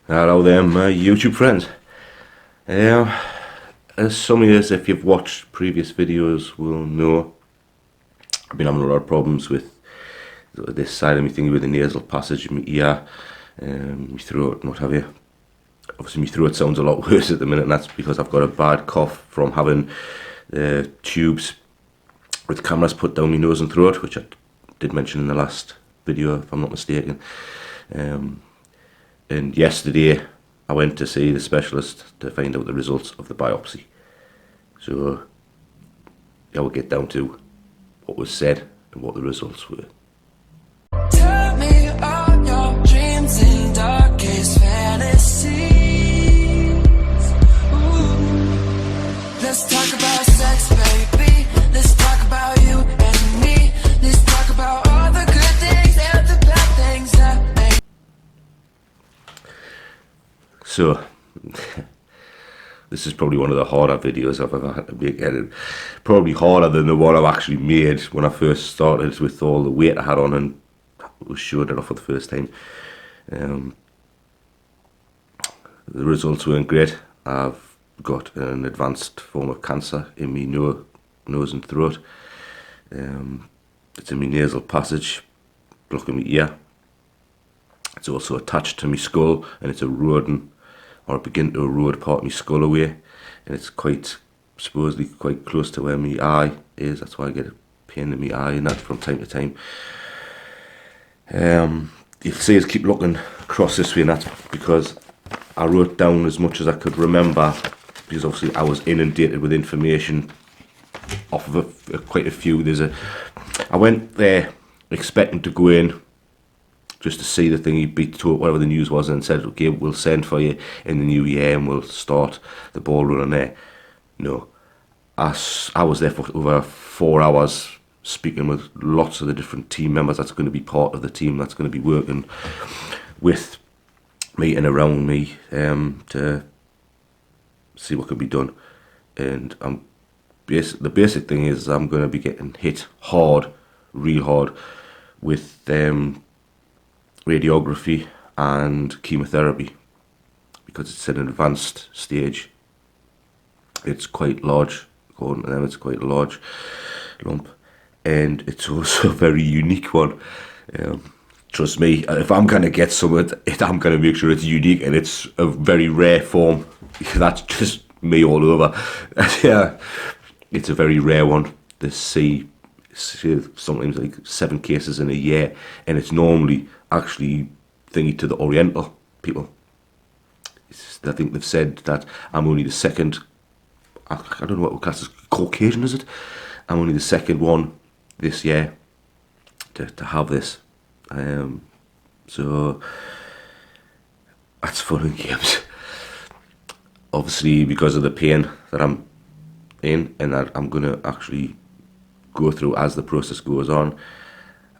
Hello there, my YouTube friends. As some of you, if you've watched previous videos, will know, I've been having a lot of problems with this side of me thingy with the nasal passage in my ear, my throat and what have you. Obviously my throat sounds a lot worse at the minute, and that's because I've got a bad cough from having tubes with cameras put down my nose and throat, which I did mention in the last video if I'm not mistaken. And yesterday I went to see the specialist to find out the results of the biopsy. So I will get down to what was said and what the results were. Tell me all your dreams and darkest fantasies. Ooh. Let's talk about sex, baby. Let's talk about you and me. Let's talk about all the good things and the bad things that make. So this is probably one of the harder videos I've ever had to make, and probably harder than the one I've actually made when I first started with all the weight I had on and was showing it off for the first time. The results weren't great. I've got an advanced form of cancer in my nose and throat. It's in my nasal passage, blocking my ear. It's also attached to my skull, and it's eroding, or beginning to erode part of my skull away, and it's supposedly quite close to where my eye is. That's why I get a pain in my eye and that from time to time. You'll see us keep looking across this way, and that's because I wrote down as much as I could remember, because obviously I was inundated with information off of quite a few. I went there expecting to go in just to see the thing, he'd be told whatever the news was, and said, okay, we'll send for you in the new year and we'll start the ball rolling there. No. I was there for over 4 hours speaking with lots of the different team members that's going to be part of the team that's going to be working with me and around me to see what can be done. And the basic thing is I'm going to be getting hit hard, real hard, with radiography and chemotherapy, because it's at an advanced stage. It's quite large, according to them, it's quite a large lump, and it's also a very unique one. Trust me, if I'm going to get something, I'm going to make sure it's unique, and it's a very rare form. That's just me all over. Yeah, it's a very rare one to see sometimes like 7 cases in a year, and it's normally actually thingy to the Oriental people. I think they've said that I'm only the second, I don't know what class is, Caucasian is it? I'm only the second one this year to have this. So that's fun and games. Obviously, because of the pain that I'm in and that I'm going to actually go through as the process goes on,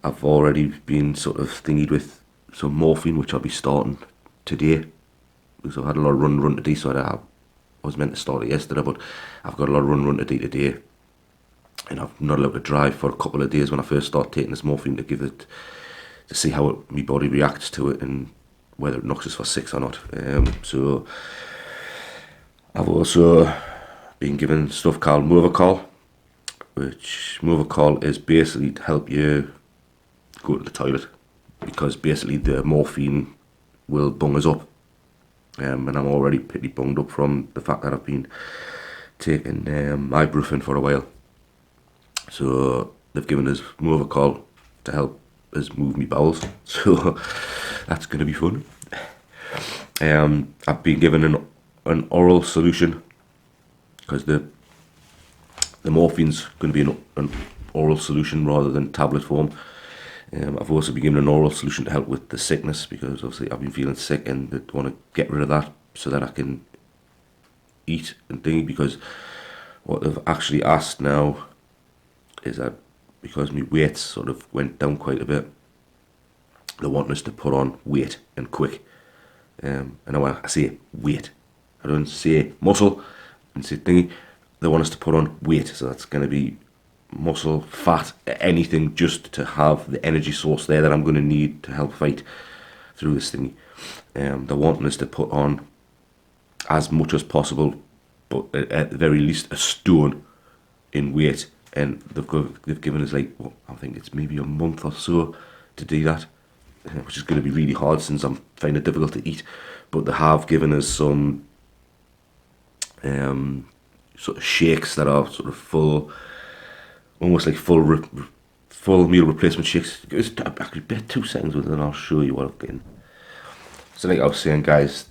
I've already been sort of thingied with some morphine, which I'll be starting today, because I've had a lot of run today. So I was meant to start it yesterday, but I've got a lot of run to do today, and I'm not allowed to drive for a couple of days when I first start taking this morphine to see how my body reacts to it and whether it knocks us for 6 or not. So I've also been given stuff called Movacol, which Movacol is basically to help you go to the toilet, because basically the morphine will bung us up, and I'm already pretty bunged up from the fact that I've been taking ibuprofen for a while. So they've given us Movacol to help us move my bowels, so that's going to be fun. I've been given an oral solution, because the morphine's going to be an oral solution rather than tablet form. I've also been given an oral solution to help with the sickness, because obviously I've been feeling sick and they want to get rid of that so that I can eat and thing. Because what they've actually asked now is that because my weight sort of went down quite a bit, they want us to put on weight and quick. And I say weight, I don't say muscle and say thingy. They want us to put on weight, so that's going to be muscle, fat, anything, just to have the energy source there that I'm going to need to help fight through this thingy. They're wanting us to put on as much as possible, but at the very least a stone in weight, and they've given us like, well, I think it's maybe a month or so to do that, which is going to be really hard since I'm finding it difficult to eat. But they have given us some sort of shakes that are sort of full, almost like full meal replacement shakes. It's actually bet 2 seconds with it, and I'll show you what I'm getting. So like I was saying, guys,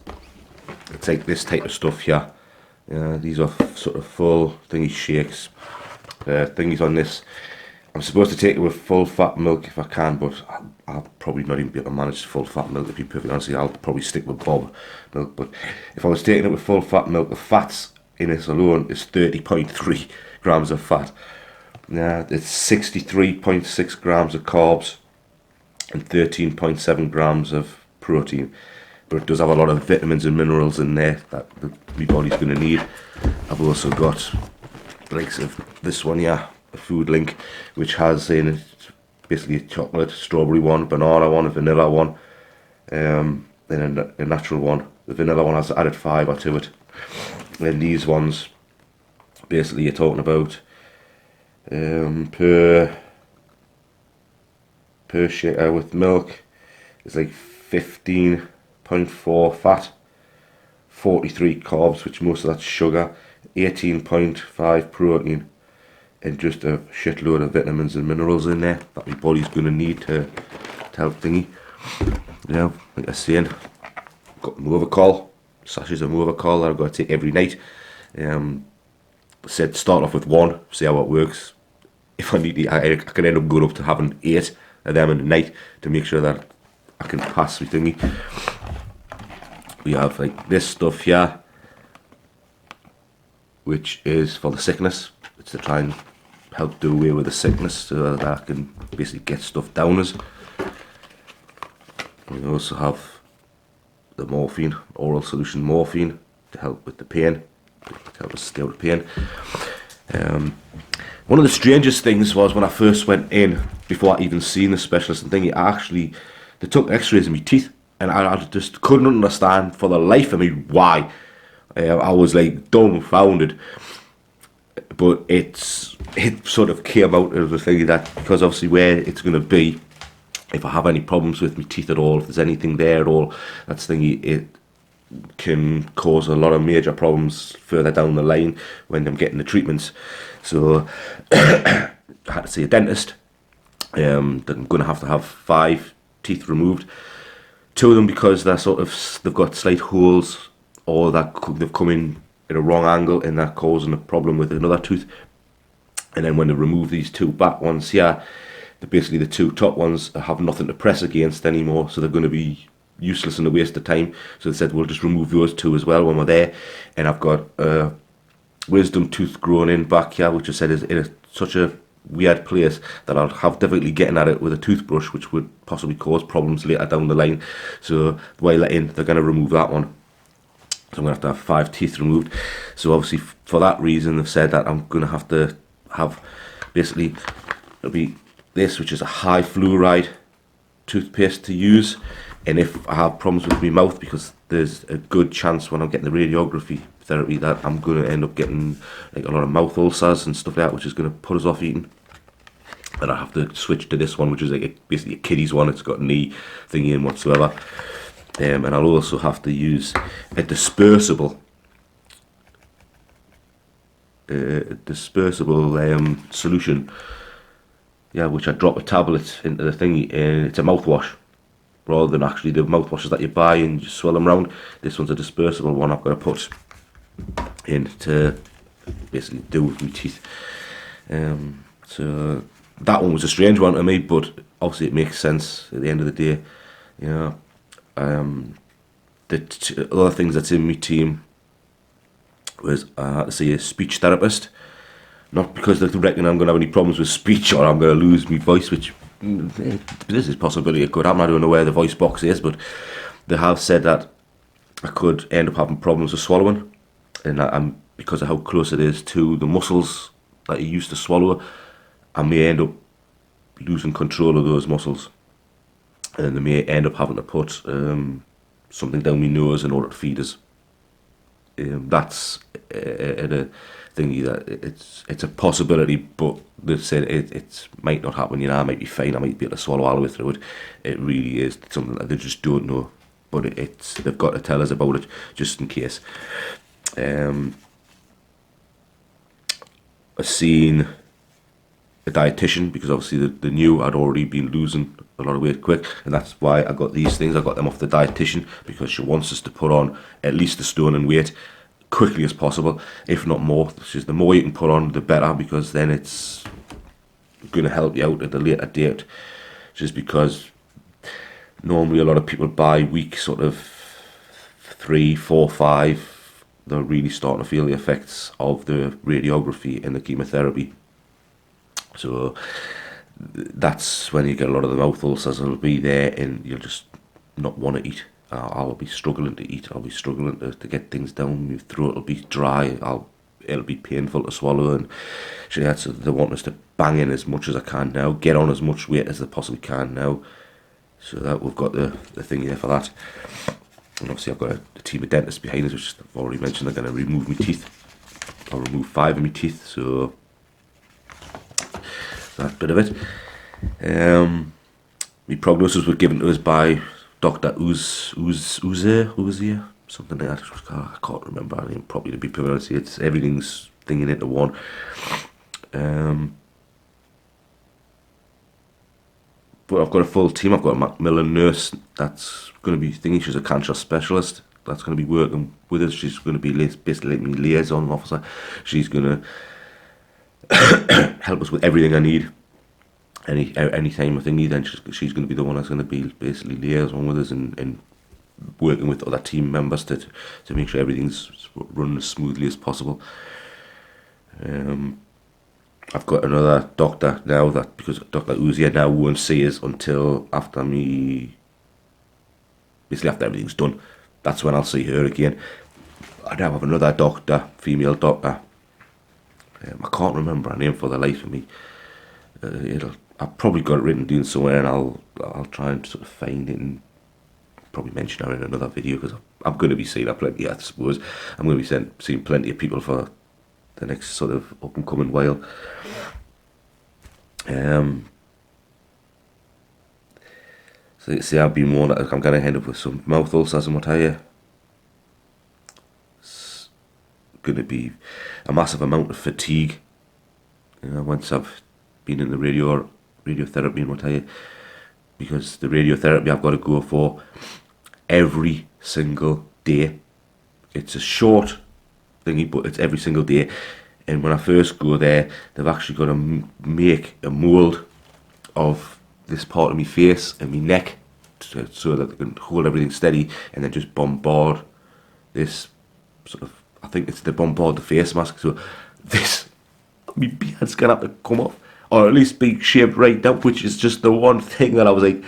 it's like this type of stuff here. These are sort of full thingy shakes. Thingies on this. I'm supposed to take it with full fat milk if I can, but I'll probably not even be able to manage full fat milk, to be perfectly honest. I'll probably stick with Bob milk. But if I was taking it with full fat milk, the fats in this alone is 30.3 grams of fat. It's 63.6 grams of carbs and 13.7 grams of protein. But it does have a lot of vitamins and minerals in there that my body's going to need. I've also got the likes of this one here, a food link, which has in it basically a chocolate, strawberry one, banana one, a vanilla one, then a natural one. The vanilla one has added fibre to it. And these ones, basically you're talking about per shake with milk, it's like 15.4 fat, 43 carbs, which most of that's sugar, 18.5 protein, and just a shitload of vitamins and minerals in there that my body's going to need to help thingy. Like I was saying, got Movacol, sachets of Movacol that I've got to take every night. Said start off with 1, see how it works. If I need to, I can end up going up to having 8 of them in the night to make sure that I can pass my thingy. We have like this stuff here, which is for the sickness. It's to try and help do away with the sickness so that I can basically get stuff down us. We also have the morphine, oral solution morphine, to help with the pain, to help us stay out of pain. One of the strangest things was when I first went in, before I even seen the specialist and thingy, they took x-rays of my teeth, and I just couldn't understand for the life of me why. I was like dumbfounded, but it sort of came out of the thing that because obviously where it's going to be, if I have any problems with my teeth at all, if there's anything there at all, that's thingy, it can cause a lot of major problems further down the line when I'm getting the treatments. So I had to see a dentist. I'm going to have 5 teeth removed. 2 of them because they've got slight holes, or that they've come in at a wrong angle and they're causing a problem with another tooth. And then when they remove these 2 back ones here, basically the 2 top ones have nothing to press against anymore, so they're going to be useless and a waste of time. So they said we'll just remove those 2 as well when we're there. And I've got wisdom tooth growing in back here, which I said is in such a weird place that I'll have difficulty getting at it with a toothbrush, which would possibly cause problems later down the line. So while they're in, they're going to remove that one. So I'm going to have 5 teeth removed. So obviously for that reason they've said that I'm going to have basically, it'll be this, which is a high fluoride toothpaste to use. And if I have problems with my mouth, because there's a good chance when I'm getting the radiography therapy that I'm going to end up getting like a lot of mouth ulcers and stuff like that, which is going to put us off eating. And I have to switch to this one, which is like basically a kiddie's one. It's got knee thingy in whatsoever. And I'll also have to use a dispersible solution, which I drop a tablet into the thingy, and it's a mouthwash rather than actually the mouthwashes that you buy and just swirl them around. This one's a dispersible one I've got to put in to basically do with my teeth. So that one was a strange one to me, but obviously it makes sense at the end of the day. The other things that's in my team was I had to see a speech therapist, not because they reckon I'm going to have any problems with speech or I'm going to lose my voice, which this is a possibility it could happen. I don't know where the voice box is, but they have said that I could end up having problems with swallowing, and because of how close it is to the muscles that you use to swallow, I may end up losing control of those muscles. and they may end up having to put something down my nose in order to feed us. That's a thingy that it's a possibility, but they said it might not happen. I might be fine. I might be able to swallow all the way through it. It really is something that they just don't know, but they've got to tell us about it just in case. I've seen a dietitian because obviously they knew I'd already been losing a lot of weight quick, and that's why I got these things. I got them off the dietitian because she wants us to put on at least a stone in weight quickly as possible, if not more. She says the more you can put on, the better, because then it's going to help you out at a later date. Just because normally a lot of people by week sort of 3, 4, 5, they're really starting to feel the effects of the radiography and the chemotherapy. So that's when you get a lot of the mouth ulcers will be there, and you'll just not want to eat. I'll be struggling to eat. I'll be struggling to get things down. Your throat will be dry. It'll be painful to swallow. And so they want us to bang in as much as I can now, get on as much weight as they possibly can now. So that we've got the thing here for that. And obviously I've got a team of dentists behind us, which I've already mentioned. They're going to remove my teeth. I'll remove 5 of my teeth. So that bit of it. My prognosis was given to us by Dr. Uzier, something like that. I can't remember her name properly to be pronounced. It's everything's thinging into one. But I've got a full team. I've got a Macmillan nurse that's going to be thinking. She's a cancer specialist that's going to be working with us. She's going to be basically like my liaison officer. She's going to help us with everything I need. Any time I think then she's going to be the one that's going to be basically liaison with us and working with other team members to make sure everything's running as smoothly as possible. I've got another doctor now that, because Dr. Uzier now won't see us until after everything's done. That's when I'll see her again. I now have another doctor, female doctor. I can't remember her name for the life of me. I've probably got it written down somewhere, and I'll try and sort of find it and probably mention her in another video, because I'm going to be seeing her plenty. I suppose I'm going to be seeing plenty of people for the next sort of up and coming while. So see, I've been warned that I'm going to end up with some mouth ulcers and what have you. It's going to be a massive amount of fatigue. Once I've been in the radiotherapy and what have you, because the radiotherapy I've got to go for every single day. It's a short thingy, but it's every single day. And when I first go there, they've actually got to make a mould of this part of my face and my neck so that they can hold everything steady, and then just bombard this sort of, I think it's to bombard the face mask. So this, my beard's going to have to come off, or at least be shaved right down, which is just the one thing that I was like,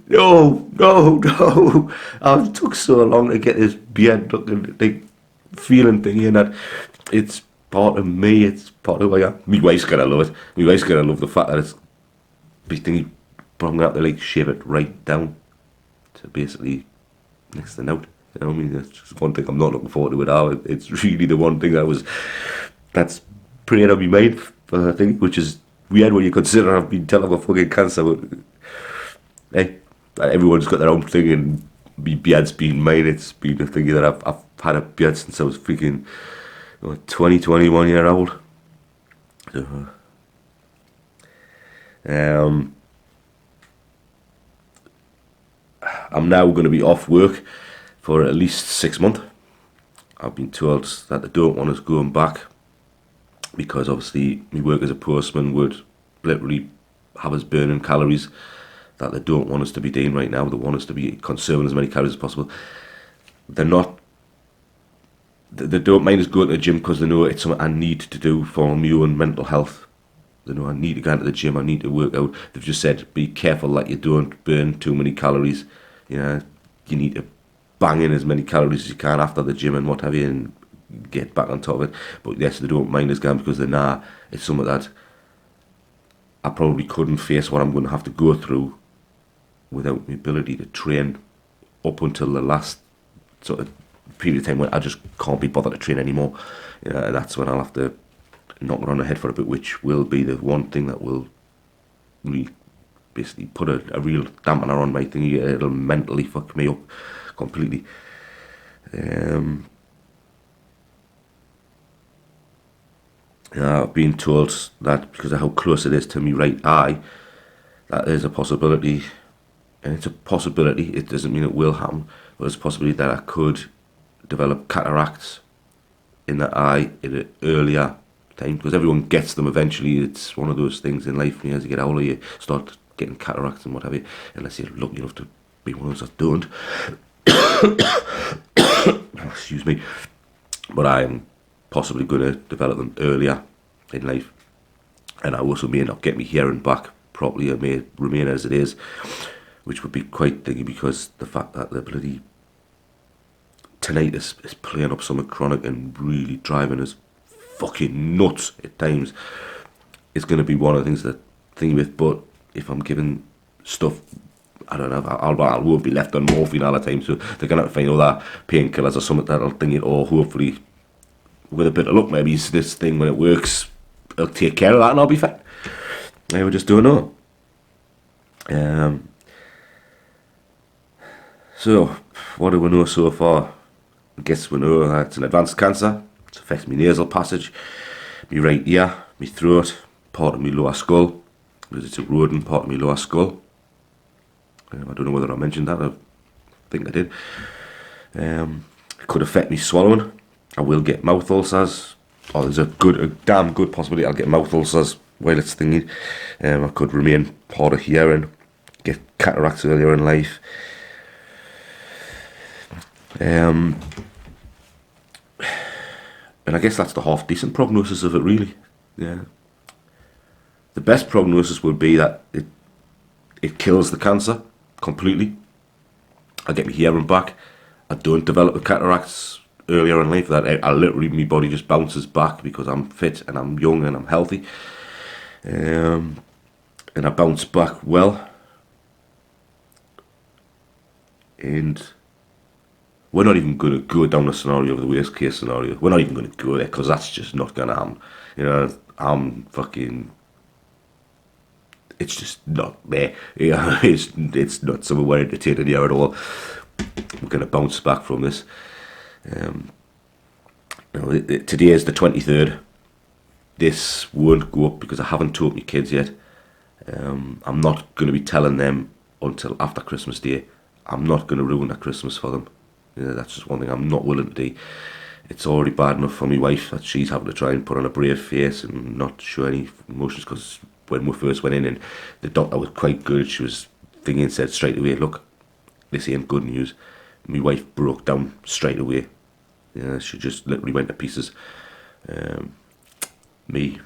no. I've took so long to get this beard looking, like, feeling thing in that it's part of me, it's part of who I am. My wife's gonna love it. My wife's gonna love the fact that it's big thingy, but I'm gonna have to like shave it right down to basically next to note. You know what I mean? That's just one thing I'm not looking forward to at all. It's really the one thing that's preying on my mind for the thing, which is weird when you consider I've been telling about fucking cancer, but hey, everyone's got their own thing, and my beard's been mine. It's been a thing that I've had a beard since I was freaking 20, 21 year old. So, I'm now going to be off work for at least 6 months. I've been told that they don't want us going back because obviously my work as a postman would literally have us burning calories that they don't want us to be doing right now. They want us to be consuming as many calories as possible. They don't mind us going to the gym because they know it's something I need to do for my own mental health. They know I need to go into the gym, I need to work out. They've just said, be careful that you don't burn too many calories. You need to bang in as many calories as you can after the gym and what have you, and get back on top of it. But yes, they don't mind us going because they know it's something that I probably couldn't face what I'm going to have to go through without the ability to train up until the last sort of period of time when I just can't be bothered to train anymore. That's when I'll have to knock it on the head for a bit, which will be the one thing that will really basically put a real dampener on my thingy. It'll mentally fuck me up completely. I've been told that because of how close it is to my right eye, that there's a possibility, and it's a possibility, it doesn't mean it will happen, but there's a possibility that I could develop cataracts in the eye at an earlier time, because everyone gets them eventually. It's one of those things in life, as you get older, you start getting cataracts and whatever, unless you're lucky enough to be one of those that don't. Excuse me. But I'm possibly going to develop them earlier in life, and I also may not get me hearing back properly. It may remain as it is, which would be quite thingy, because the fact that the bloody tinnitus is playing up something chronic and really driving us fucking nuts at times. It's going to be one of the things that thing with. But if I'm given stuff, I don't know, I won't be left on morphine all the time, so they're going to have to find other painkillers or something that'll thing it, or hopefully with a bit of luck, maybe this thing, when it works, it'll take care of that and I'll be fine. I would just don't know. So, what do we know so far? I guess we know that it's an advanced cancer. It affects my nasal passage, my right ear, my throat, part of my lower skull, because it's eroding part of my lower skull. I don't know whether I mentioned that. I think I did. It could affect me swallowing. I will get mouth ulcers. Or there's a damn good possibility I'll get mouth ulcers while it's thinking. I could remain hard of hearing, get cataracts earlier in life. And I guess that's the half decent prognosis of it, really. Yeah. The best prognosis would be that it kills the cancer completely. I get my hearing back. I don't develop the cataracts earlier in life. That I literally, my body just bounces back because I'm fit and I'm young and I'm healthy. And I bounce back well. And we're not even going to go down the scenario of the worst case scenario. We're not even going to go there, because that's just not going to happen. I'm fucking... It's just not there. It's not something we're entertaining here at all. We're going to bounce back from this. Today is the 23rd. This won't go up because I haven't told my kids yet. I'm not going to be telling them until after Christmas Day. I'm not going to ruin their Christmas for them. That's just one thing I'm not willing to do. It's already bad enough for my wife that she's having to try and put on a brave face and not show any emotions, because when we first went in and the doctor was quite good, she was thinking and said straight away, look, this ain't good news. My wife broke down straight away. She just literally went to pieces. Me,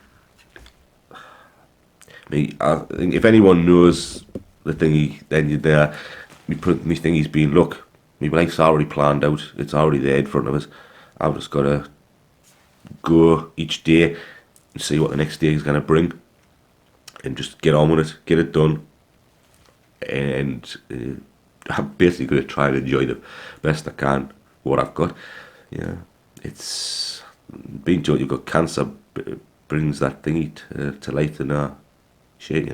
I think if anyone knows the thingy, then you're there. Me thingy's been, look, my life's already planned out. It's already there in front of us. I've just got to go each day and see what the next day is going to bring, and just get on with it, get it done. And I'm basically going to try and enjoy the best I can what I've got. It's being told you've got cancer brings that thingy to light, and shit,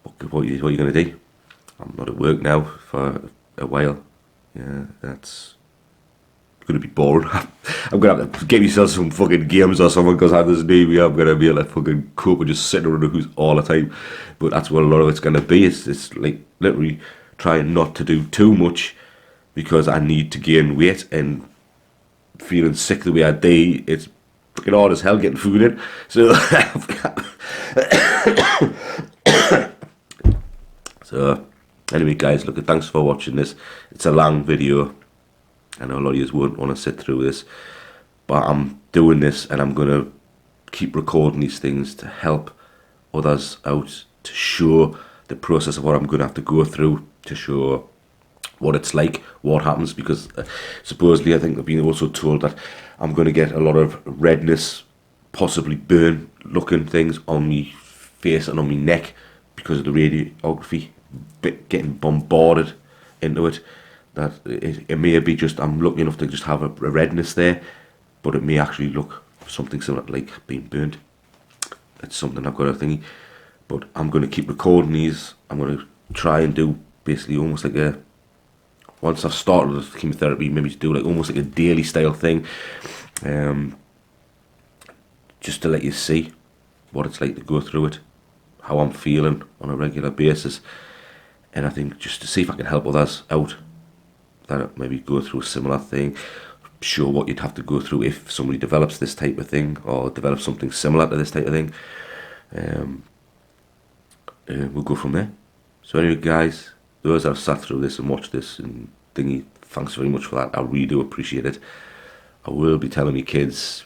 what are you going to do? I'm not at work now for a while. That's going to be boring. I'm going to have to get myself some fucking games or something, because I have this baby. I'm going to be able to fucking cope with just sitting around the house all the time. But that's what a lot of it's going to be. It's like literally trying not to do too much, because I need to gain weight, and feeling sick the way I do, it's fucking hard as hell getting food in. So, anyway, guys, look, thanks for watching this. It's a long video. I know a lot of you won't want to sit through this, but I'm doing this, and I'm going to keep recording these things to help others out, to show the process of what I'm going to have to go through, to show what it's like, what happens, because supposedly I think I've been also told that I'm going to get a lot of redness, possibly burn looking things on my face and on my neck because of the radiography getting bombarded into it, that it may be just I'm lucky enough to just have a redness there, but it may actually look something similar like being burnt. It's something I've got to think. But I'm going to keep recording these. I'm going to try and do basically almost like a, once I've started the chemotherapy, maybe to do like almost like a daily style thing, just to let you see what it's like to go through it, how I'm feeling on a regular basis, and I think just to see if I can help others out that maybe go through a similar thing, show what you'd have to go through if somebody develops this type of thing or develops something similar to this type of thing. We'll go from there. So anyway, guys, those that have sat through this and watched this and thingy, thanks very much for that. I really do appreciate it. I will be telling my kids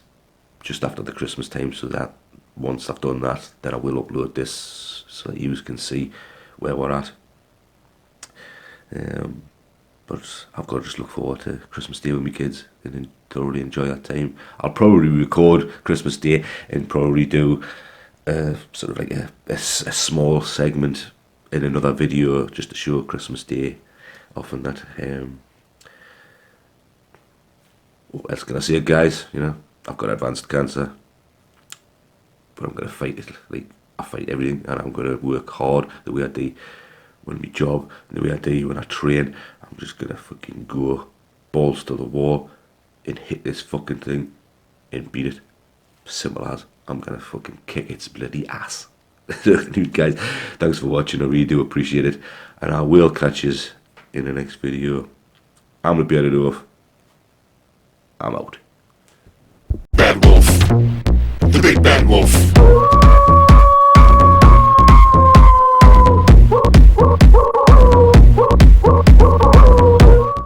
just after the Christmas time, so that once I've done that, then I will upload this so that you can see where we're at. But I've got to just look forward to Christmas Day with my kids and thoroughly enjoy that time. I'll probably record Christmas Day and probably do sort of like a small segment in another video just to show Christmas Day off and that. What else can I say, guys? You know, I've got advanced cancer, but I'm going to fight it. Like, I fight everything, and I'm going to work hard the way I do when my job, the way I do when I train. I'm just going to fucking go balls to the wall and hit this fucking thing and beat it. Simple as. I'm going to fucking kick its bloody ass. Guys, thanks for watching. I really do appreciate it. And I will catch you in the next video. I'm going to be out of it off. I'm out. Bad wolf. The big bad wolf.